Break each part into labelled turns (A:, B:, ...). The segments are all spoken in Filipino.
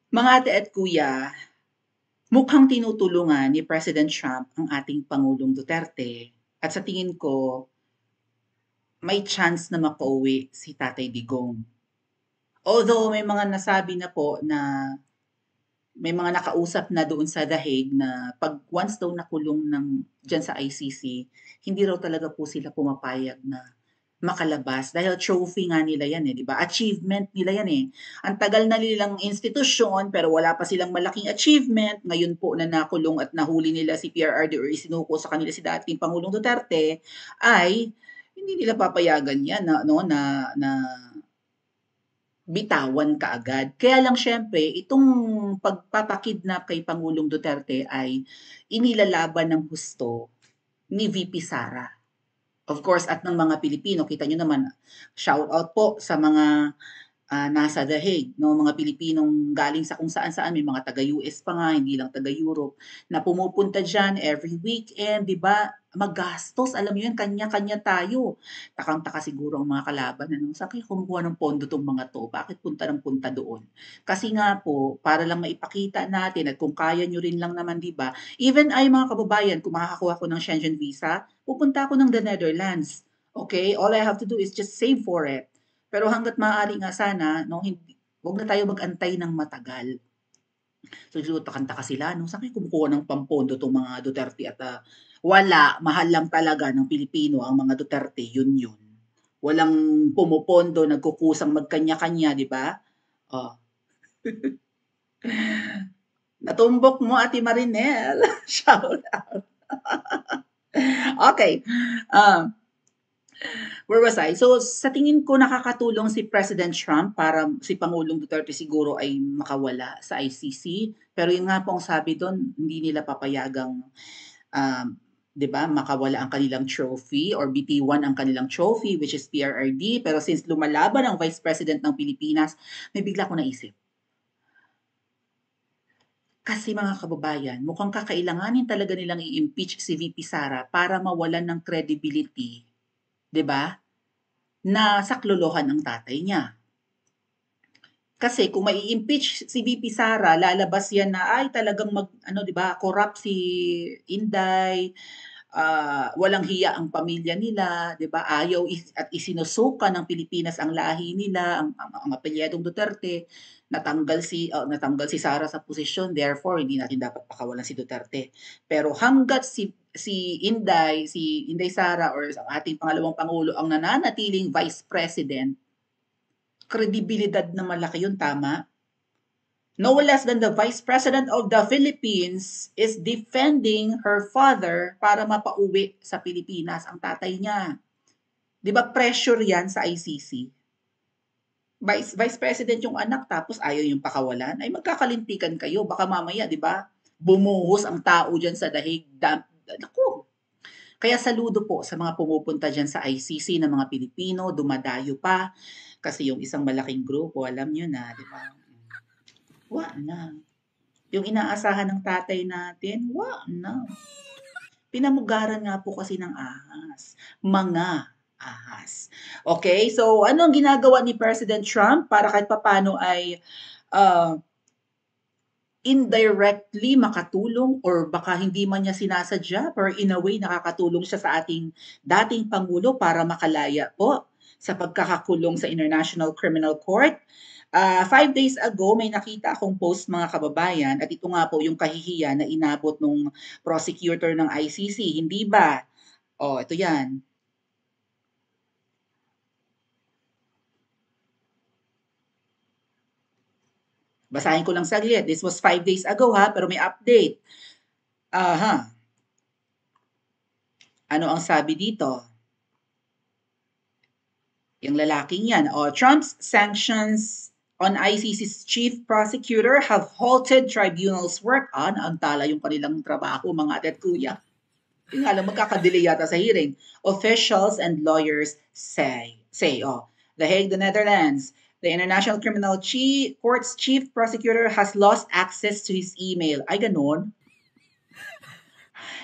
A: Mga ate at kuya, mukhang tinutulungan ni President Trump ang ating Pangulong Duterte at sa tingin ko, may chance na makauwi si Tatay Digong. Although may mga nasabi na po na may mga nakausap na doon sa The Hague na 'pag once daw nakulong diyan sa ICC, hindi raw talaga po sila pumapayag na makalabas dahil trophy nga nila 'yan, eh, 'di ba? Achievement nila 'yan, eh. Ang tagal na nilang institusyon pero wala pa silang malaking achievement. Ngayon po na nakulong at nahuli nila si PRRD or isinuko sa kanila si dating Pangulong Duterte, ay hindi nila papayagan 'yan na ano, na bitawan kaagad. Kaya lang siyempre itong pagpapakidnap kay Pangulong Duterte ay inilalaban ng husto ni VP Sara. Of course at ng mga Pilipino, kita niyo naman, shout out po sa mga nasa The Hague, no, mga Pilipinong galing sa kung saan-saan, may mga taga-US pa nga, hindi lang taga-Europe, na pumupunta diyan every weekend, 'di ba? Magastos, alam mo 'yun, kanya-kanya tayo. Takang-taka siguro ang mga kalaban, ano, saan kaya kumukuha ng pondo 'tong mga 'to? Bakit punta ng punta doon? Kasi nga po, para lang maipakita natin at kung kaya niyo rin lang naman, 'di ba? Even ay mga kababayan, kung makakakuha ko ng Schengen visa, pupunta ako ng the Netherlands. Okay? All I have to do is just save for it. Pero hangga't maaari nga sana 'no, hindi 'wag na tayo mag-antay ng matagal. So siguro takang-taka sila 'no, saan kayo kumukuha ng pampondo 'tong mga Duterte at, wala, mahal lang talaga ng Pilipino ang mga Duterte, yun. Walang pumupondo, nagkukusang magkanya-kanya, 'di ba? Oh, natumbok mo Ate Marinel, shout out. Okey, um where was I? So sa tingin ko nakakatulong si President Trump para si Pangulong Duterte siguro ay makawala sa ICC. Pero yun nga po ang sabi doon, hindi nila papayagang, 'di ba, makawala ang kanilang trophy or bitiwan ang kanilang trophy which is PRRD. Pero since lumalaban ang Vice President ng Pilipinas, may bigla akong naisip, kasi mga kababayan, mukhang kakailanganin talaga nilang i-impeach si VP Sara para mawalan ng credibility, 'di ba, na saklolohan ang tatay niya. Kasi kung mai-impeach si VP Sara, lalabas yan na ay talagang ano 'di ba, corrupt si Inday, walang hiya ang pamilya nila, 'di ba? Ayaw at isinusuka ng Pilipinas ang lahi nila, ang apelyedong Duterte. Natanggal si Sara sa posisyon, therefore hindi natin dapat pakawalan si Duterte. Pero hangga't si Inday Sara or ang ating pangalawang pangulo ang nananatiling Vice President, kredibilidad na malaki yun, tama? No less than the Vice President of the Philippines is defending her father para mapauwi sa Pilipinas ang tatay niya. 'Di ba pressure 'yan sa ICC? Vice President yung anak tapos ayaw yung pakawalan, ay magkakalintikan kayo. Baka mamaya, 'di ba? Bumuhos ang tao diyan sa dahig. Naku. Kaya saludo po sa mga pumupunta diyan sa ICC na mga Pilipino, dumadayo pa. Kasi yung isang malaking grupo, alam niyo na, 'di ba? Na. Yung inaasahan ng tatay natin, na. Pinamugaran nga po kasi ng ahas. Mga ahas. Okay, so ano ang ginagawa ni President Trump para kahit papano ay uh, indirectly makatulong or baka hindi man niya sinasadya pero in a way nakakatulong siya sa ating dating Pangulo para makalaya po sa pagkakakulong sa International Criminal Court. 5 days ago, may nakita akong post mga kababayan at ito nga po yung kahihiyan na inabot nung prosecutor ng ICC, hindi ba? Oh, ito yan. Basahin ko lang saglit. This was 5 days ago ha, pero may update. Aha. Ano ang sabi dito? Yung lalaking yan. Trump's sanctions on ICC's chief prosecutor have halted tribunal's work on antala yung kanilang trabaho, mga atet kuya. Yung nga lang, magkakadelay yata sa hearing. Officials and lawyers say, The Hague, the Netherlands, the International Criminal Court's chief prosecutor has lost access to his email. Ay, ganon.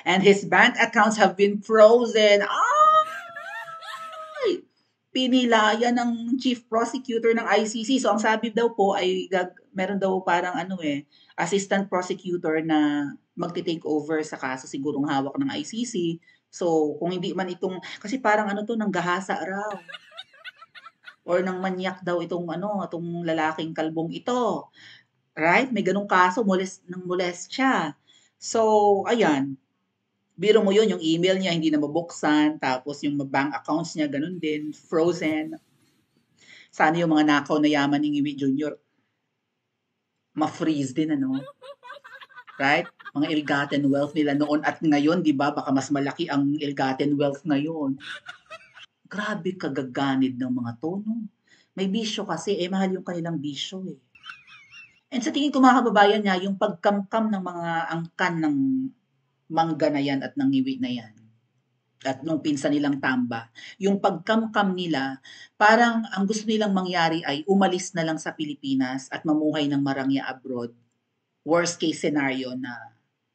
A: And his bank accounts have been frozen. Ay! Pinilayan ng chief prosecutor ng ICC. So, ang sabi daw po ay meron daw parang assistant prosecutor na magte-take over sa kaso sigurong hawak ng ICC. So, kung hindi man kasi parang nanggahasa raw. Or nang manyak daw itong lalaking kalbong ito. Right? May ganung kaso, ng molestya. So, ayan. Biro mo yun, yung email niya hindi na mabuksan, tapos yung bank accounts niya, ganun din, frozen. Sana yung mga nakaw na yaman ni Ngiwi Jr. ma-freeze din, Right? Mga ill-gotten wealth nila noon at ngayon, di ba? Baka mas malaki ang ill-gotten wealth ngayon. Grabe kagaganid ng mga to, no? May bisyo kasi, mahal yung kanilang bisyo, eh. And sa tingin ko mga kababayan niya, yung pagkamkam ng mga angkan ng mangga na yan at ng ngiwi na yan, at nung pinsan nilang Tamba, yung pagkamkam nila, parang ang gusto nilang mangyari ay umalis na lang sa Pilipinas at mamuhay ng marangya abroad. Worst case scenario na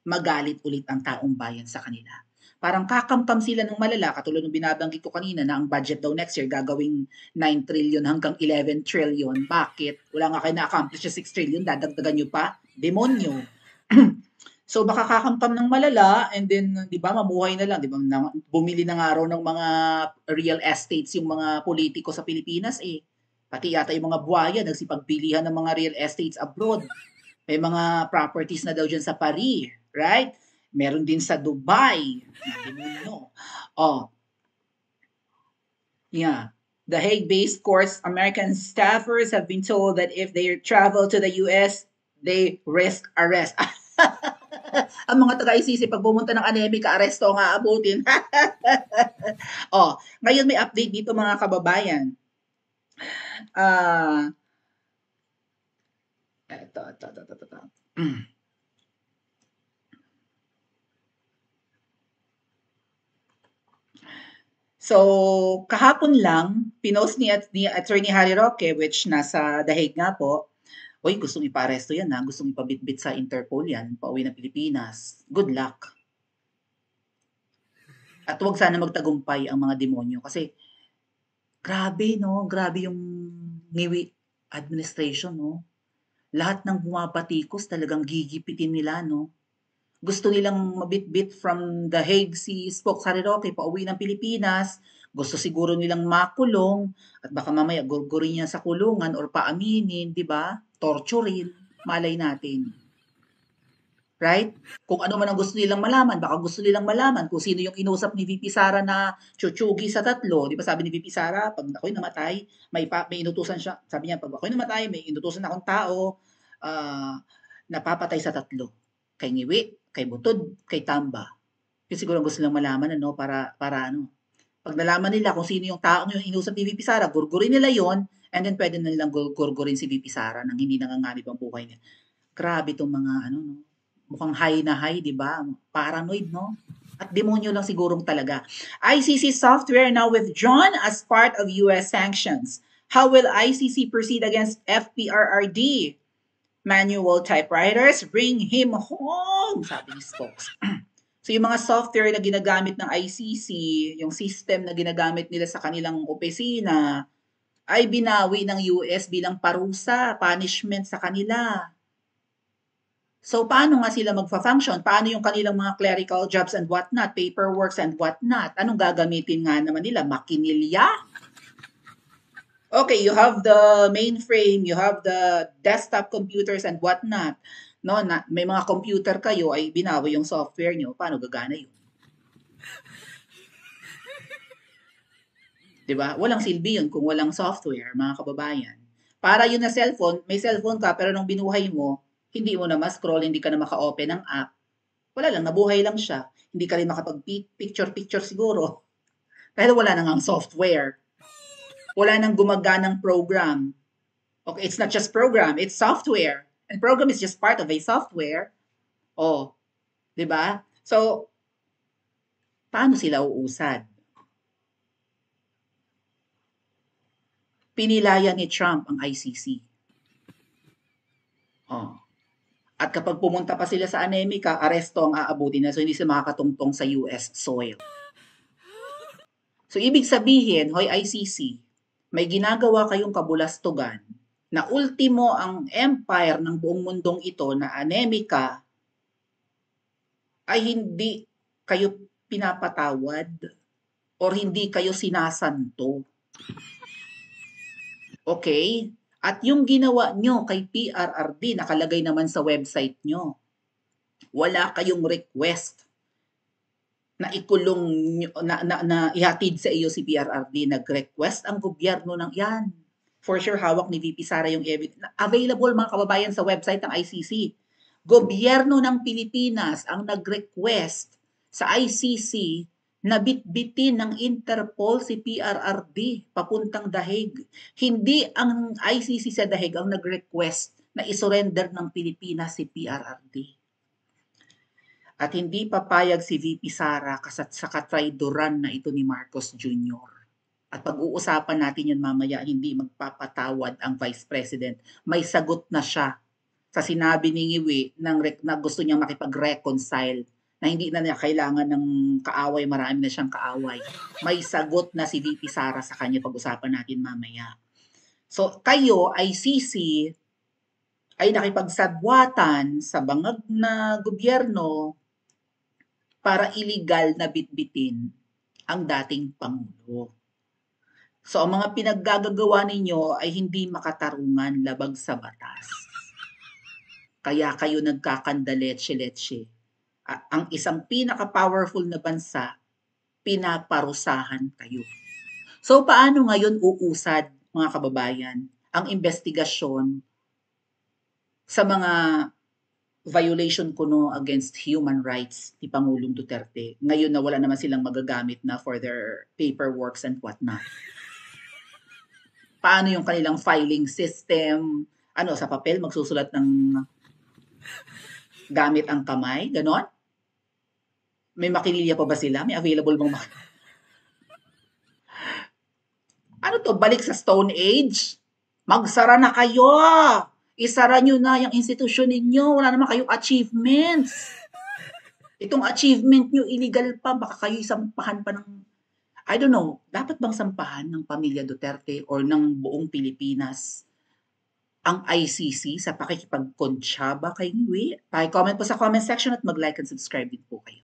A: magalit ulit ang taong bayan sa kanila. Parang kakamkam sila ng malala, katulad ng binabanggit ko kanina na ang budget daw next year gagawing 9 trillion hanggang 11 trillion. Bakit? Wala nga kayo na-accomplish sa 6 trillion, dadagdagan nyo pa? Demonyo. So baka kakamkam ng malala and then 'di ba mamuhay na lang, 'di ba? Bumili na nga raw ng mga real estates yung mga politiko sa Pilipinas pati yata yung mga buhaya nagsipagpilihan ng mga real estates abroad. May mga properties na daw diyan sa Paris, right? Meron din sa Dubai. Demonyo. Oh. Yeah. The Hague-based court's American staffers have been told that if they travel to the US, they risk arrest. Ang mga taga-ICC, pag pumunta ng anemika, aresto ang aabutin. Ngayon may update dito mga kababayan. Ito. So, kahapon lang, pinost ni Attorney Harry Roque, which nasa The Hague nga po, gustong ipa-aresto yan gustong ipabitbit sa Interpol yan, pauwi ng Pilipinas. Good luck. At huwag sana magtagumpay ang mga demonyo kasi grabe, no? Grabe yung Ngiwi administration, no? Lahat ng bumabatikos talagang gigipitin nila, no? Gusto nilang mabitbit from The Hague si Spokes Harry Roque pauwi ng Pilipinas. Gusto siguro nilang makulong at baka mamaya gurgurin niya sa kulungan or paaminin, di ba? Torturein, malay natin. Right? Kung ano man ang gusto nilang malaman, baka gusto nilang malaman kung sino yung inusap ni VP Sara na chuchugi sa 3. Di ba sabi ni VP Sara, pag ako'y namatay, may inutusan siya. Sabi niya, pag ako'y namatay, may inutusan akong tao napapatay sa 3. Kay Ngiwi, kay Butod, kay Tamba. Yung siguro gusto nilang malaman, para pag nalaman nila kung sino yung taong yung inusap ni VP Sara, gurgurin nila yon and then pwede na nilang gurgurin si VP Sara nang hindi nanganganib ang buhay niya. Grabe itong mga mukhang high na high, di ba? Paranoid, no? At demonyo lang sigurong talaga. ICC software now withdrawn as part of US sanctions. How will ICC proceed against FPRRD? Manual typewriters, bring him home, sabi ni Stokes. So yung mga software na ginagamit ng ICC, yung system na ginagamit nila sa kanilang opisina, ay binawi ng US bilang parusa, punishment sa kanila. So, paano nga sila magfa-function? Paano yung kanilang mga clerical jobs and whatnot, paperworks and whatnot? Anong gagamitin nga naman nila? Makinilya? Okay, you have the mainframe, you have the desktop computers and whatnot. No, may mga computer kayo ay binawi yung software nyo. Paano gagana yun? Diba? Walang silbi yun kung walang software, mga kababayan. Para yun na cellphone, may cellphone ka pero nung binuhay mo, hindi mo na ma-scroll, hindi ka na maka-open ng app. Wala lang, nabuhay lang siya. Hindi ka rin makapag-picture siguro. Dahil wala nang software. Wala nang gumaganang program. Okay, it's not just program, it's software. And program is just part of a software. Di ba? So, paano sila uusad? Pinilaya ni Trump ang ICC. At kapag pumunta pa sila sa anemika, aresto ang aabutin na so hindi sila makakatungtong sa US soil. So ibig sabihin, hoy ICC, may ginagawa kayong kabulastugan na ultimo ang empire ng buong mundong ito na anemika ay hindi kayo pinapatawad or hindi kayo sinasanto. Okay? At yung ginawa nyo kay PRRD, nakalagay naman sa website nyo. Wala kayong request na ikulong na ihatid sa iyo si PRRD. Nag-request ang gobyerno ng yan. For sure, hawak ni VP Sara yung evidence. Available mga kababayan sa website ng ICC. Gobyerno ng Pilipinas ang nag-request sa ICC na bitbitin ng Interpol si PRRD papuntang Dahig. Hindi ang ICC sa Dahig ang nag-request na isurrender ng Pilipinas si PRRD. At hindi papayag si VP Sara sa katraidoran na ito ni Marcos Jr. At pag-uusapan natin yan mamaya, hindi magpapatawad ang Vice President. May sagot na siya sa sinabi ni Ngiwi na gusto niyang makipag-reconcile na hindi na niya kailangan ng kaaway, marami na siyang kaaway. May sagot na si VP Sara sa kanya, pag-usapan natin mamaya. So kayo, ICC, ay nakipagsabwatan sa bangag na gobyerno para illegal na bitbitin ang dating Pangulo. So ang mga pinaggagawa ninyo ay hindi makatarungan labag sa batas. Kaya kayo nagkakandaletse-letse. Ang isang pinaka-powerful na bansa, pinaparusahan kayo. So paano ngayon uusad, mga kababayan, ang investigasyon sa mga violation kuno against human rights ni Pangulong Duterte. Ngayon na wala naman silang magagamit na for their paperworks and whatnot. Paano yung kanilang filing system? Ano, sa papel magsusulat ng gamit ang kamay? Ganon? May makililya pa ba sila? May available bang Ano to? Balik sa Stone Age? Magsara na kayo! Isara nyo na yung institusyon ninyo. Wala naman kayong achievements. Itong achievement nyo, illegal pa. Baka kayo isampahan pa ng, I don't know, dapat bang sampahan ng pamilya Duterte or ng buong Pilipinas ang ICC sa pakikipagkonsyaba kay Ngiwi? Pa-comment po sa comment section at mag-like and subscribe din po kayo.